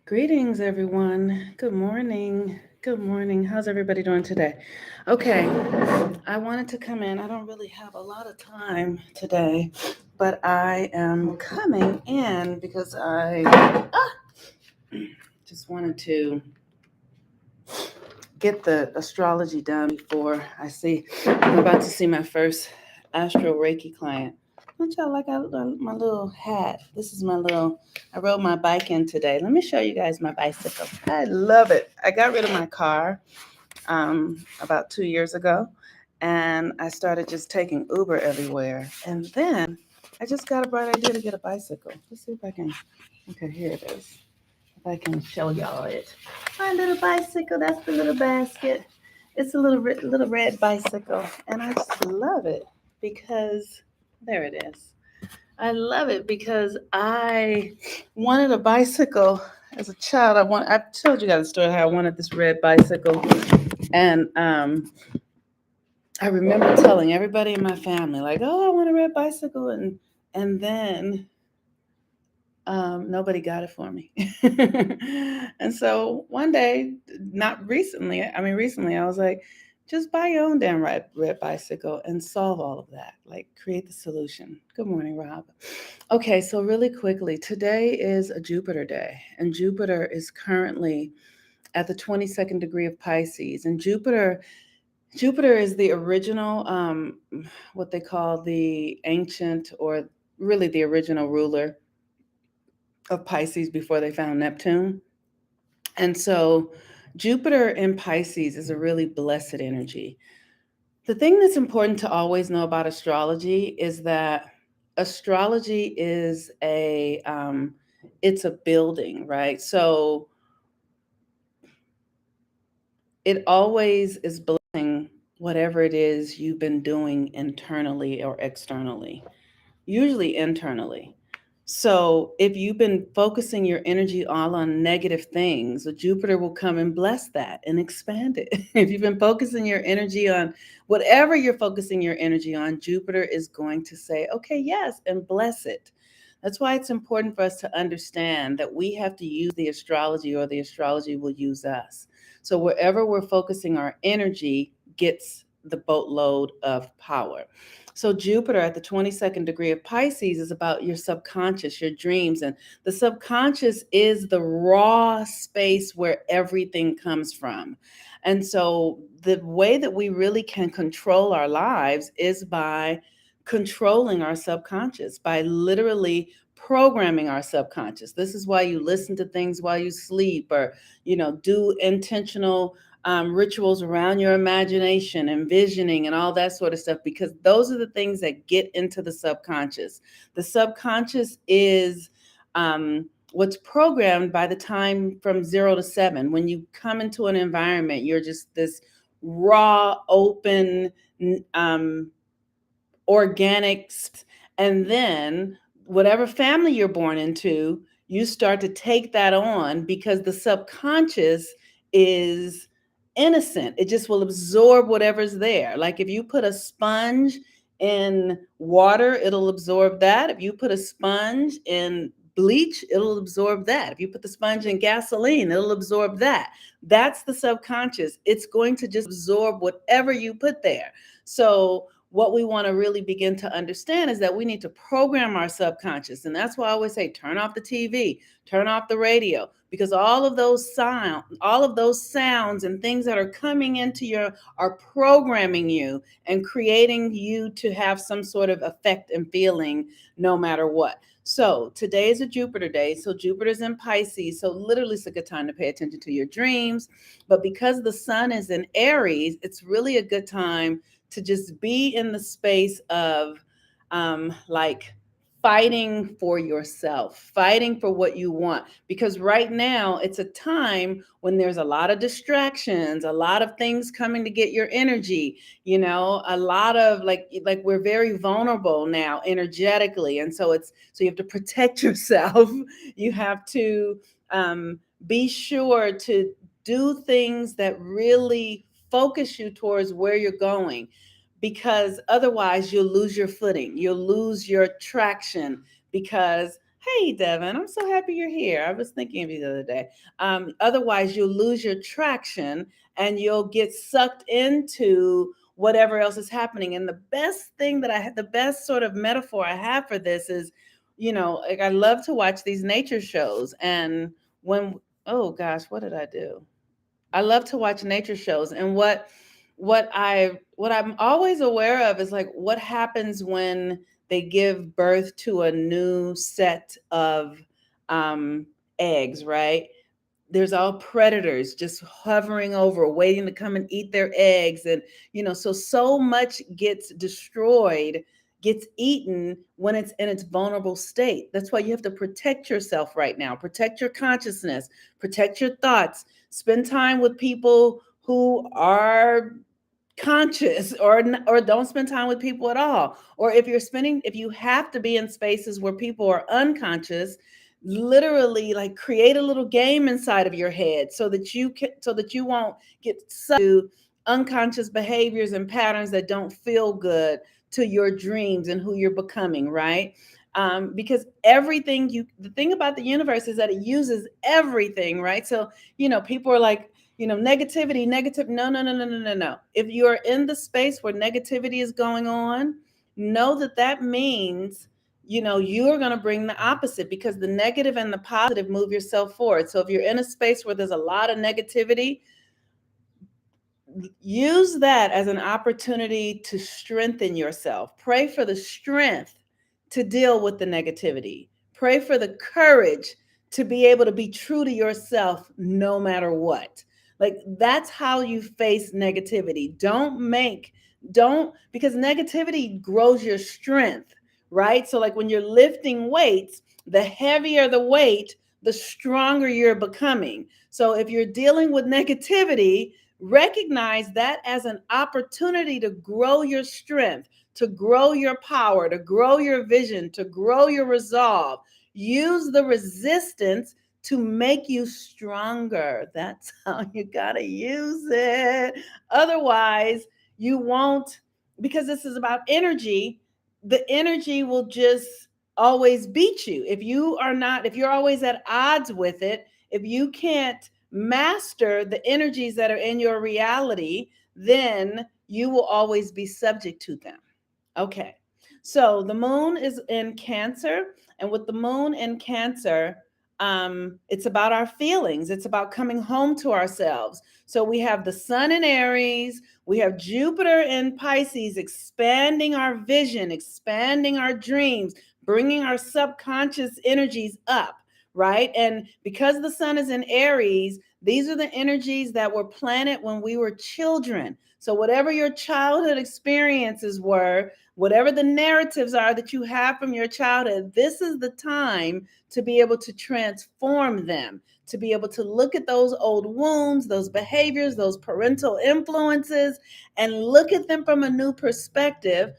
Greetings, everyone. Good morning. Good morning. How's everybody doing today? Okay, I wanted to come in. I don't really have a lot of time today, but I am coming in because I just wanted to get the astrology done before I'm about to see my first Astro Reiki client. Don't y'all like my little hat? This is I rode my bike in today. Let me show you guys my bicycle. I love it. I got rid of my car about 2 years ago, and I started just taking Uber everywhere. And then I just got a bright idea to get a bicycle. Let's see if I can. Okay, here it is. If I can show y'all it. My little bicycle. That's the little basket. It's a little red bicycle, and I just love it because there it is. I love it because I wanted a bicycle as a child. I told you guys the story how I wanted this red bicycle, and I remember telling everybody in my family like, "Oh, I want a red bicycle," and then nobody got it for me. And so one day, not recently, I mean, recently, I was like, just buy your own damn red bicycle and solve all of that. Like, create the solution. Good morning, Rob. Okay, so really quickly, today is a Jupiter day, and Jupiter is currently at the 22nd degree of Pisces. And Jupiter is the original, what they call the ancient, or really the original ruler of Pisces before they found Neptune. And so Jupiter in Pisces is a really blessed energy. The thing that's important to always know about astrology is that astrology is it's a building, right? So it always is blessing whatever it is you've been doing internally or externally, usually internally. So if you've been focusing your energy all on negative things, Jupiter will come and bless that and expand it. If you've been focusing your energy on whatever you're focusing your energy on, Jupiter is going to say, okay, yes, and bless it. That's why it's important for us to understand that we have to use the astrology or the astrology will use us. So wherever we're focusing our energy gets the boatload of power. So Jupiter at the 22nd degree of Pisces is about your subconscious, your dreams. And the subconscious is the raw space where everything comes from. And so the way that we really can control our lives is by controlling our subconscious, by literally programming our subconscious. This is why you listen to things while you sleep, or do intentional rituals around your imagination, envisioning, and all that sort of stuff, because those are the things that get into the subconscious. The subconscious is what's programmed by the time from 0 to 7. When you come into an environment, you're just this raw, open, um, organic, and then whatever family you're born into, you start to take that on because the subconscious is innocent. It just will absorb whatever's there. Like if you put a sponge in water, it'll absorb that. If you put a sponge in bleach, it'll absorb that. If you put the sponge in gasoline, it'll absorb that. That's the subconscious. It's going to just absorb whatever you put there. So what we want to really begin to understand is that we need to program our subconscious. And that's why I always say, turn off the TV, turn off the radio, because all of those sounds and things that are coming into are programming you and creating you to have some sort of effect and feeling no matter what. So today is a Jupiter day. So Jupiter's in Pisces. So literally it's a good time to pay attention to your dreams. But because the sun is in Aries, it's really a good time to just be in the space of like fighting for yourself, fighting for what you want. Because right now it's a time when there's a lot of distractions, a lot of things coming to get your energy, a lot of like we're very vulnerable now energetically. And so you have to protect yourself. You have to be sure to do things that really focus you towards where you're going, because otherwise you'll lose your footing, you'll lose your traction, because Hey, Devin, I'm so happy you're here. I was thinking of you the other day. Otherwise, you'll lose your traction and you'll get sucked into whatever else is happening. And the best thing that the best sort of metaphor I have for this is, like I love to watch these nature shows. And when, oh gosh, what did I do? I love to watch nature shows. And what I'm always aware of is like what happens when they give birth to a new set of um, eggs, right? There's all predators just hovering over, waiting to come and eat their eggs. And, so much gets destroyed, gets eaten when it's in its vulnerable state. That's why you have to protect yourself right now, protect your consciousness, protect your thoughts, spend time with people who are conscious, or don't spend time with people at all. Or if you have to be in spaces where people are unconscious, literally like create a little game inside of your head so that you won't get sucked into unconscious behaviors and patterns that don't feel good to your dreams and who you're becoming, right? Because the thing about the universe is that it uses everything, right? So people are like, negativity, negative. No, no, no, no, no, no, no. If you're in the space where negativity is going on, know that that means, you're going to bring the opposite, because the negative and the positive move yourself forward. So if you're in a space where there's a lot of negativity, use that as an opportunity to strengthen yourself. Pray for the strength to deal with the negativity. Pray for the courage to be able to be true to yourself no matter what. Like that's how you face negativity. Because negativity grows your strength, right? So like when you're lifting weights, the heavier the weight, the stronger you're becoming. So if you're dealing with negativity, recognize that as an opportunity to grow your strength, to grow your power, to grow your vision, to grow your resolve. Use the resistance to make you stronger. That's how you got to use it. Otherwise, you won't, because this is about energy, the energy will just always beat you. If you're always at odds with it, if you can't master the energies that are in your reality, then you will always be subject to them. Okay. So the moon is in Cancer, and with the moon in Cancer, it's about our feelings. It's about coming home to ourselves. So we have the sun in Aries, we have Jupiter in Pisces, expanding our vision, expanding our dreams, bringing our subconscious energies up, right? And because the sun is in Aries, these are the energies that were planted when we were children. So whatever your childhood experiences were, whatever the narratives are that you have from your childhood, this is the time to be able to transform them, to be able to look at those old wounds, those behaviors, those parental influences, and look at them from a new perspective.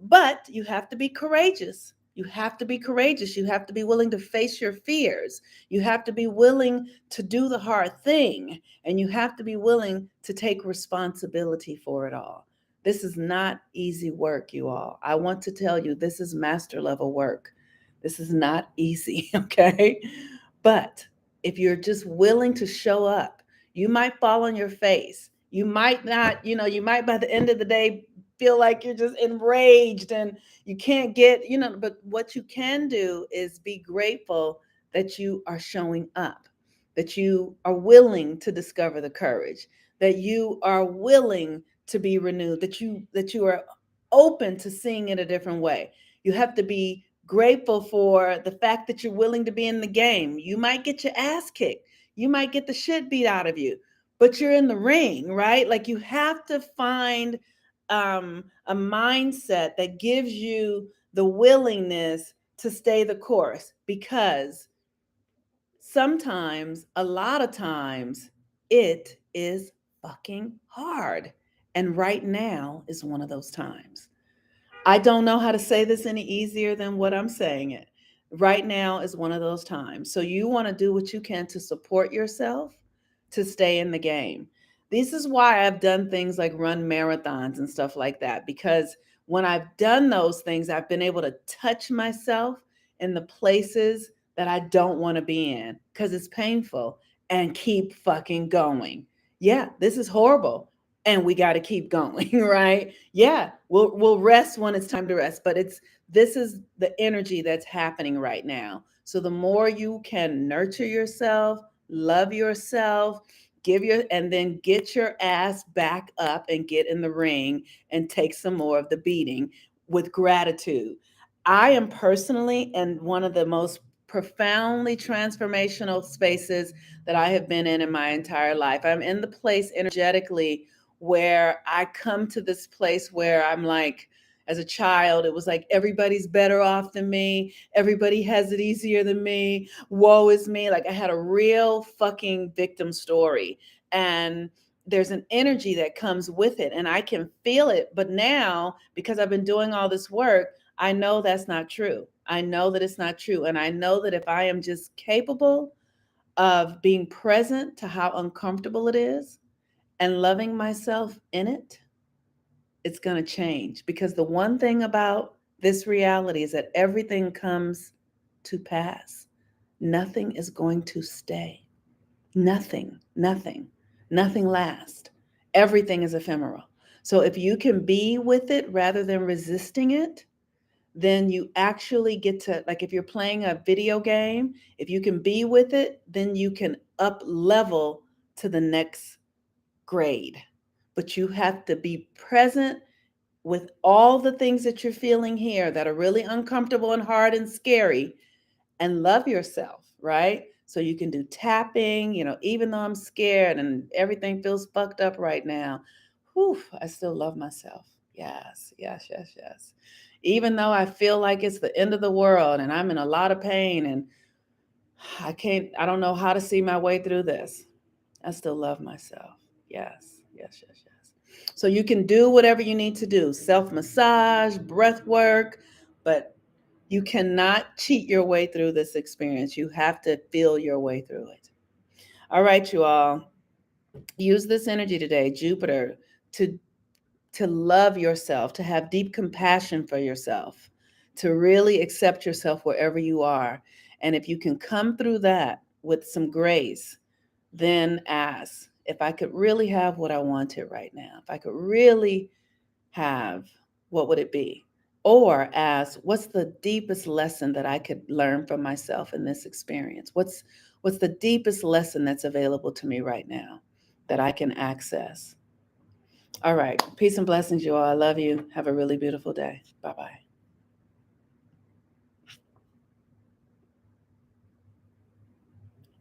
But you have to be courageous. You have to be courageous. You have to be willing to face your fears. You have to be willing to do the hard thing. And you have to be willing to take responsibility for it all. This is not easy work, you all. I want to tell you, this is master level work. This is not easy, okay? But if you're just willing to show up, you might fall on your face. You might not, you might by the end of the day feel like you're just enraged and you can't but what you can do is be grateful that you are showing up, that you are willing to discover the courage, that you are willing to be renewed, that you are open to seeing it a different way. You have to be grateful for the fact that you're willing to be in the game. You might get your ass kicked. You might get the shit beat out of you, but you're in the ring, right? Like you have to find a mindset that gives you the willingness to stay the course, because sometimes, a lot of times, it is fucking hard. And right now is one of those times. I don't know how to say this any easier than what I'm saying it. Right now is one of those times. So you want to do what you can to support yourself to stay in the game. This is why I've done things like run marathons and stuff like that, because when I've done those things, I've been able to touch myself in the places that I don't want to be in because it's painful, and keep fucking going. Yeah, this is horrible. And we got to keep going, right? Yeah, we'll rest when it's time to rest, but this is the energy that's happening right now. So the more you can nurture yourself, love yourself, and then get your ass back up and get in the ring and take some more of the beating with gratitude. I am personally in one of the most profoundly transformational spaces that I have been in my entire life. I'm in the place energetically where I come to this place where I'm like, as a child, it was like everybody's better off than me. Everybody has it easier than me. Woe is me. Like I had a real fucking victim story. And there's an energy that comes with it, and I can feel it. But now, because I've been doing all this work, I know that's not true. I know that it's not true. And I know that if I am just capable of being present to how uncomfortable it is and loving myself in it, it's going to change. Because the one thing about this reality is that everything comes to pass. Nothing is going to stay. Nothing, nothing, nothing lasts. Everything is ephemeral. So if you can be with it rather than resisting it, then you actually get to, like, if you're playing a video game, if you can be with it, then you can up level to the next grade. But you have to be present with all the things that you're feeling here that are really uncomfortable and hard and scary, and love yourself, right? So you can do tapping, even though I'm scared and everything feels fucked up right now. Whew, I still love myself. Yes, yes, yes, yes. Even though I feel like it's the end of the world and I'm in a lot of pain and I don't know how to see my way through this, I still love myself. Yes, yes, yes, yes. So you can do whatever you need to do, self massage, breath work, but you cannot cheat your way through this experience. You have to feel your way through it. All right, you all. Use this energy today, Jupiter, to love yourself, to have deep compassion for yourself, to really accept yourself wherever you are. And if you can come through that with some grace, then ask if I could really have what I wanted right now. If I could really have, what would it be? Or ask, what's the deepest lesson that I could learn from myself in this experience? What's the deepest lesson that's available to me right now that I can access? All right. Peace and blessings, you all. I love you. Have a really beautiful day. Bye-bye.